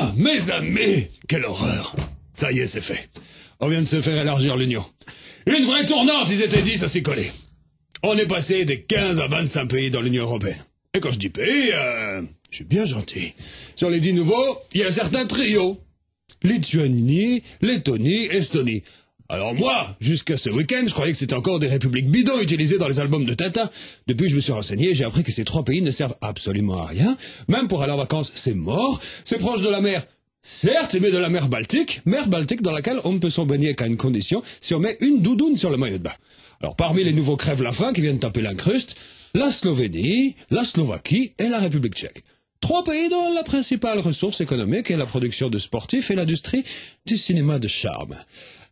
Ah, mes amis, quelle horreur. Ça y est, c'est fait. On vient de se faire élargir l'Union. Une vraie tournante, ils étaient 10 à s'y coller. On est passé des 15 à 25 pays dans l'Union européenne. Et quand je dis pays, je suis bien gentil. Sur les 10 nouveaux, il y a un certain trio. Lituanie, Lettonie, Estonie. Alors moi, jusqu'à ce week-end, je croyais que c'était encore des républiques bidons utilisées dans les albums de Tintin. Depuis que je me suis renseigné, j'ai appris que ces 3 pays ne servent absolument à rien. Même pour aller en vacances, c'est mort. C'est proche de la mer, certes, mais de la mer Baltique dans laquelle on ne peut s'en baigner qu'à une condition, si on met une doudoune sur le maillot de bain. Alors parmi les nouveaux crève-la-faim qui viennent taper l'incruste, la Slovénie, la Slovaquie et la République tchèque. 3 pays dont la principale ressource économique est la production de sportifs et l'industrie du cinéma de charme.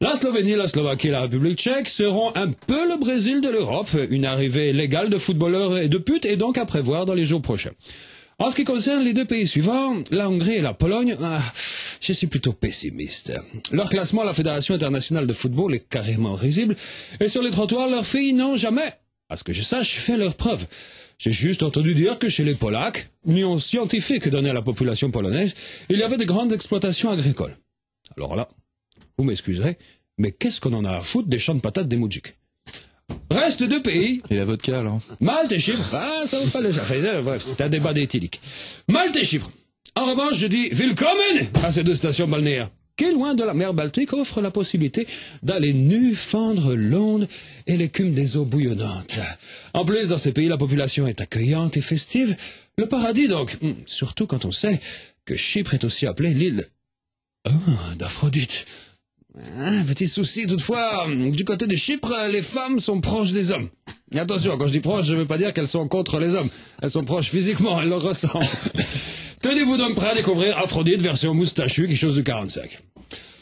La Slovénie, la Slovaquie et la République tchèque seront un peu le Brésil de l'Europe. Une arrivée légale de footballeurs et de putes est donc à prévoir dans les jours prochains. En ce qui concerne les 2 pays suivants, la Hongrie et la Pologne, je suis plutôt pessimiste. Leur classement à la Fédération internationale de football est carrément risible, et sur les trottoirs, leurs filles n'ont jamais, à ce que je sache, fait leurs preuves. J'ai juste entendu dire que chez les Polacs, union scientifique donnée à la population polonaise, il y avait de grandes exploitations agricoles. Alors là, vous m'excuserez, mais qu'est-ce qu'on en a à foutre des champs de patates des Moudjiks? Reste 2 pays. Et la vodka, alors? Malte et Chypre. Ça vaut pas le genre. Bref, c'est un débat d'éthylique. Malte et Chypre. En revanche, je dis willkommen à ces 2 stations balnéaires, qui, loin de la mer Baltique, offrent la possibilité d'aller nu fendre l'onde et l'écume des eaux bouillonnantes. En plus, dans ces pays, la population est accueillante et festive. Le paradis, donc. Surtout quand on sait que Chypre est aussi appelée l'île d'Aphrodite. Un petit souci toutefois, du côté de Chypre, les femmes sont proches des hommes. Et attention, quand je dis proches, je ne veux pas dire qu'elles sont contre les hommes. Elles sont proches physiquement, elles le ressentent. Tenez-vous donc prêts à découvrir Aphrodite version moustachue, quelque chose de 45.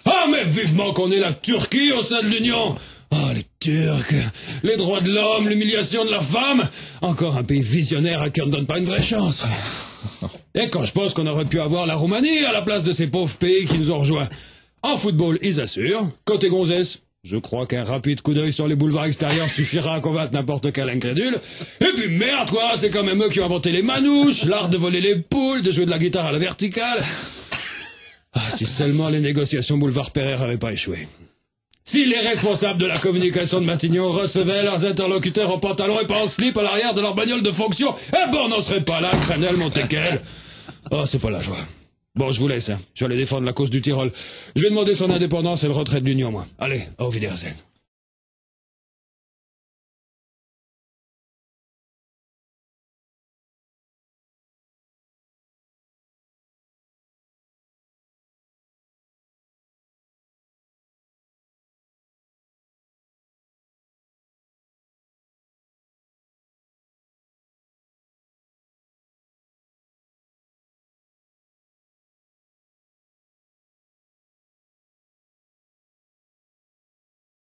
Ah, mais vivement qu'on ait la Turquie au sein de l'Union! Oh, les Turcs, les droits de l'homme, l'humiliation de la femme. Encore un pays visionnaire à qui on ne donne pas une vraie chance. Et quand je pense qu'on aurait pu avoir la Roumanie à la place de ces pauvres pays qui nous ont rejoints. En football, ils assurent. Côté gonzesse, je crois qu'un rapide coup d'œil sur les boulevards extérieurs suffira à convaincre n'importe quel incrédule. Et puis merde quoi, c'est quand même eux qui ont inventé les manouches, l'art de voler les poules, de jouer de la guitare à la verticale. Si seulement les négociations boulevard Pereire avaient pas échoué. Si les responsables de la communication de Matignon recevaient leurs interlocuteurs en pantalon et pas en slip à l'arrière de leur bagnole de fonction, eh ben on n'en serait pas là, Cranel, Montequel. Oh, c'est pas la joie. Bon, je vous laisse, hein. Je vais aller défendre la cause du Tyrol. Je vais demander son indépendance et le retrait de l'Union, moi. Allez, au Wiedersehen.